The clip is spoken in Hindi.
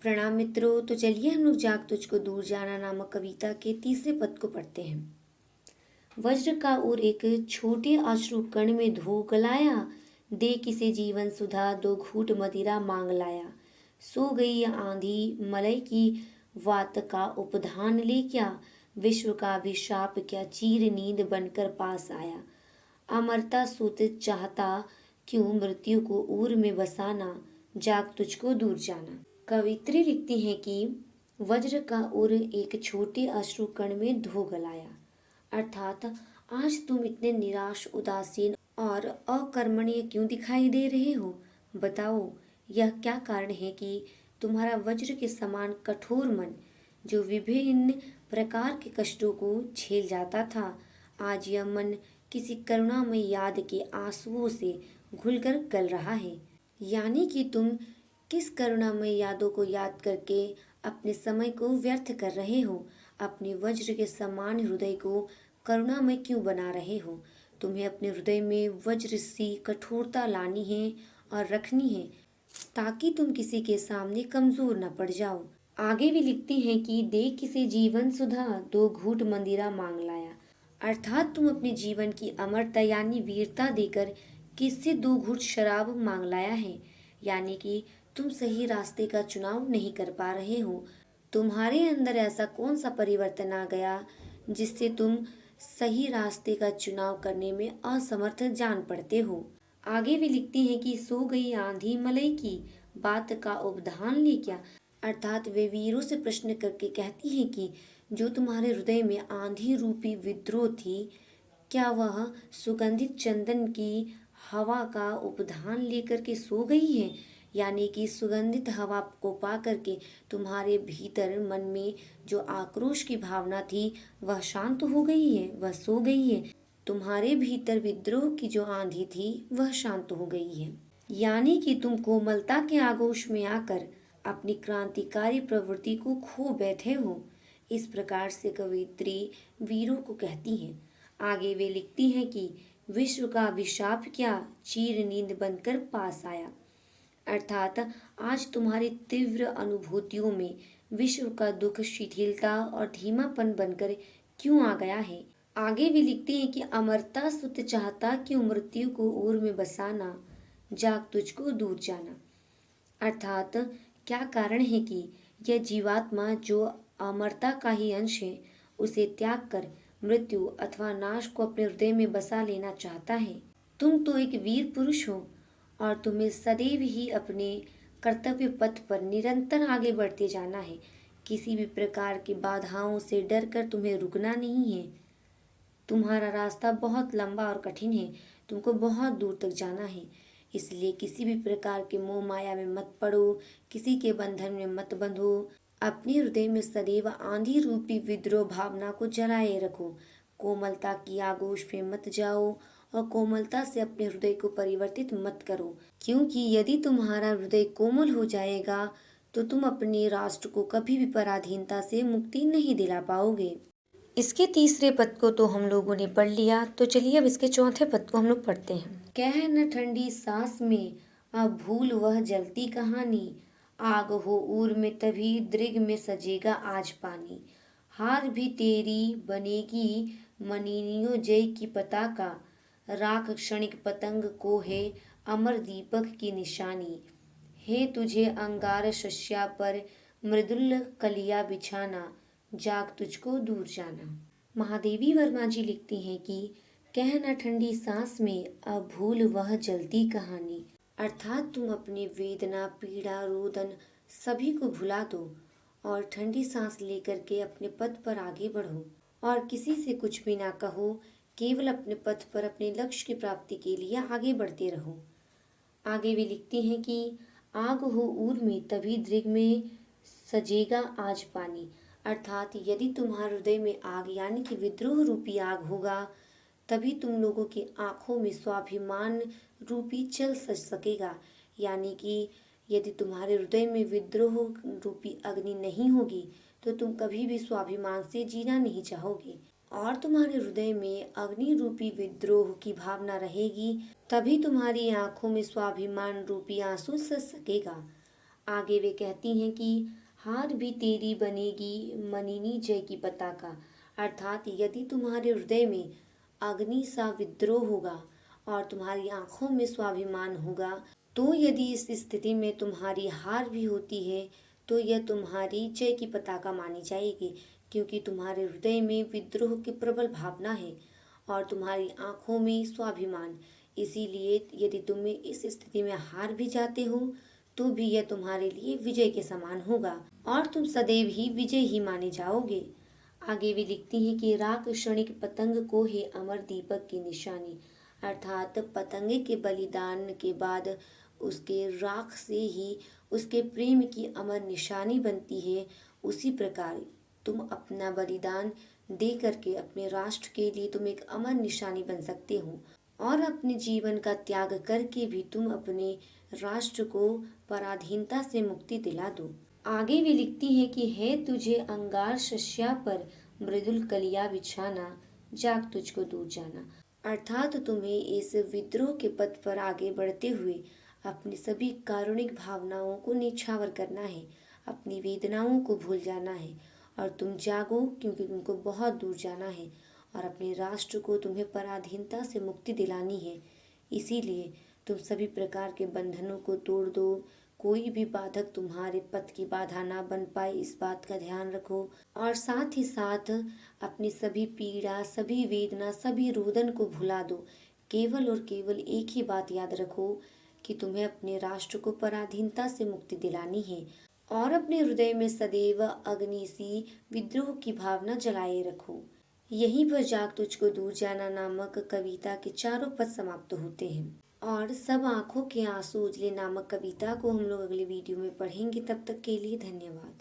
प्रणाम मित्रों। तो चलिए हम लोग जाग तुझको दूर जाना नामक कविता के तीसरे पद को पढ़ते हैं। वज्र का उर एक छोटे अश्रु कण में धो गलाया, दे किसे जीवन सुधा दो घूट मदिरा मांग लाया। सो गई आंधी मलय की वात का उपधान ले क्या, विश्व का अभिशाप क्या चीर नींद बनकर पास आया। अमरता सुत चाहता क्यों मृत्यु को ऊर में बसाना, जाग तुझको दूर जाना। कवित्री लिखती हैं कि वज्र का उर एक छोटे अश्रु कण में धो गलाया, अर्थात आज तुम इतने निराश, उदासीन और अकर्मण्य क्यों दिखाई दे रहे हो। बताओ, यह क्या कारण है कि तुम्हारा वज्र के समान कठोर मन, जो विभिन्न प्रकार के कष्टों को झेल जाता था, आज यह मन किसी करुणामय याद के आंसुओं से घुलकर गल रहा है। यानी कि तुम किस करुणामय यादों को याद करके अपने समय को व्यर्थ कर रहे हो, अपने वज्र के समान हृदय को करुणामय क्यों बना रहे हो। तुम्हें अपने हृदय में वज्र सी कठोरता लानी है और रखनी है, ताकि तुम किसी के सामने कमजोर न पड़ जाओ। आगे भी लिखती हैं कि दे किसे जीवन सुधा दो घूट मंदिरा मांग लाया, अर्थात तुम अपने जीवन की अमरता यानी वीरता देकर किससे दो घूट शराब मांग लाया है। यानी कि तुम सही रास्ते का चुनाव नहीं कर पा रहे हो। तुम्हारे अंदर ऐसा कौन सा परिवर्तन आ गया जिससे तुम सही रास्ते का चुनाव करने में असमर्थ जान पड़ते हो। आगे भी लिखती हैं कि सो गई आंधी मलई की बात का उपधान ले क्या, अर्थात वे वीरों से प्रश्न करके कहती हैं कि जो तुम्हारे हृदय में आंधी रूपी विद्रोह थी, क्या वह सुगंधित चंदन की हवा का उपधान लेकर के सो गई है। यानी कि सुगंधित हवा को पा करके तुम्हारे भीतर मन में जो आक्रोश की भावना थी वह शांत हो गई है, वह सो गई है। तुम्हारे भीतर विद्रोह की जो आंधी थी वह शांत हो गई है। यानी कि तुम कोमलता के आगोश में आकर अपनी क्रांतिकारी प्रवृत्ति को खो बैठे हो। इस प्रकार से कवित्री वीरों को कहती हैं। आगे वे लिखती हैं कि विश्व का अभिशाप क्या चीर नींद बनकर पास आया, अर्थात आज तुम्हारी तीव्र अनुभूतियों में विश्व का दुख शिथिलता और धीमापन बनकर क्यों आ गया है। आगे भी लिखते हैं कि अमरता सुत चाहता क्यों मृत्यु को ओर में बसाना, जाग तुझको दूर जाना, अर्थात क्या कारण है कि यह जीवात्मा जो अमरता का ही अंश है, उसे त्याग कर मृत्यु अथवा नाश को अपने हृदय में बसा लेना चाहता है। तुम तो एक वीर पुरुष हो और तुम्हें सदैव ही अपने कर्तव्य पथ पर निरंतर आगे बढ़ते जाना है। किसी भी प्रकार की बाधाओं से डर कर तुम्हें रुकना नहीं है। तुम्हारा रास्ता बहुत लंबा और कठिन है, तुमको बहुत दूर तक जाना है। इसलिए किसी भी प्रकार के मोह माया में मत पड़ो, किसी के बंधन में मत बंधो। अपने हृदय में सदैव आंधी रूपी विद्रोह भावना को जलाए रखो। कोमलता की आगोश में मत जाओ और कोमलता से अपने हृदय को परिवर्तित मत करो, क्योंकि यदि तुम्हारा हृदय कोमल हो जाएगा तो तुम अपने राष्ट्र को कभी भी पराधीनता से मुक्ति नहीं दिला पाओगे। इसके तीसरे पद को तो हम लोगों ने पढ़ लिया, तो चलिए अब इसके चौथे पद को हम लोग पढ़ते हैं। कह न ठंडी सांस में अब भूल वह जलती कहानी, आग हो ऊर में तभी दृग में सजेगा आज पानी। हार भी तेरी बनेगी मनीनियो जय की पताका, राख क्षणिक पतंग को है अमर दीपक की निशानी। है तुझे अंगार शस्या पर मृदुल कलिया बिछाना, जाग तुझको दूर जाना। महादेवी वर्मा जी लिखती हैं कि कह न ठंडी सांस में अब भूल वह जलती कहानी, अर्थात तुम अपनी वेदना, पीड़ा, रोदन सभी को भुला दो और ठंडी सांस लेकर के अपने पथ पर आगे बढ़ो और किसी से कुछ भी ना कहो। केवल अपने पथ पर अपने लक्ष्य की प्राप्ति के लिए आगे बढ़ते रहो। आगे भी लिखती हैं कि आग हो ऊर में तभी दृग में सजेगा आज पानी, अर्थात यदि तुम्हारे हृदय में आग यानी कि विद्रोह रूपी आग होगा, तभी तुम लोगों की आंखों में स्वाभिमान रूपी चल सकेगा। यानी कि यदि तुम्हारे हृदय में विद्रोह रूपी अग्नि नहीं होगी तो तुम कभी भी स्वाभिमान से जीना नहीं चाहोगे, और तुम्हारे हृदय में अग्नि रूपी विद्रोह की भावना रहेगी, तभी तुम्हारी आंखों में स्वाभिमान रूपी आंसू सज सकेगा। आगे वे कहती हैं कि हार भी तेरी बनेगी मनिनी जय की पताका। अर्थात यदि तुम्हारे हृदय में अग्नि सा विद्रोह होगा और तुम्हारी आंखों में स्वाभिमान होगा, तो यदि इस स्थिति में तुम्हारी हार भी होती है तो यह तुम्हारी जय की पताका मानी जाएगी, क्योंकि तुम्हारे हृदय में विद्रोह की प्रबल भावना है और तुम्हारी आंखों में स्वाभिमान। इसीलिए यदि तुम इस स्थिति में हार भी जाते हो तो भी यह तुम्हारे लिए विजय के समान होगा और तुम सदैव ही विजय ही माने जाओगे। आगे भी लिखती हैं कि राख क्षणिक पतंग को है अमर दीपक की निशानी। अर्थात पतंगे के बलिदान के बाद उसके राख से ही उसके प्रेम की अमर निशानी बनती है। उसी प्रकार तुम अपना बलिदान दे करके अपने राष्ट्र के लिए तुम एक अमर निशानी बन सकते हो और अपने जीवन का त्याग करके भी तुम अपने राष्ट्र को पराधीनता से मुक्ति दिला दो। आगे भी लिखती है कि है तुझे अंगार शस्या पर मृदुल कलिया बिछाना, जाग तुझको दूर जाना। अर्थात तुम्हें इस विद्रोह के पथ पर आगे बढ़ते हुए अपनी सभी कारुणिक भावनाओं को निछावर करना है, अपनी वेदनाओं को भूल जाना है और तुम जागो, क्योंकि तुमको बहुत दूर जाना है और अपने राष्ट्र को तुम्हें पराधीनता से मुक्ति दिलानी है। इसीलिए तुम सभी प्रकार के बंधनों को तोड़ दो, कोई भी बाधक तुम्हारे पथ की बाधा ना बन पाए, इस बात का ध्यान रखो और साथ ही साथ अपनी सभी पीड़ा, सभी वेदना, सभी रोदन को भुला दो। केवल और केवल एक ही बात याद रखो कि तुम्हें अपने राष्ट्र को पराधीनता से मुक्ति दिलानी है और अपने हृदय में सदैव अग्नि सी विद्रोह की भावना जलाए रखो। यहीं पर जाग तुझको दूर जाना नामक कविता के चारों पद समाप्त होते हैं और सब आंखों के आंसू उजले नामक कविता को हम लोग अगले वीडियो में पढ़ेंगे। तब तक के लिए धन्यवाद।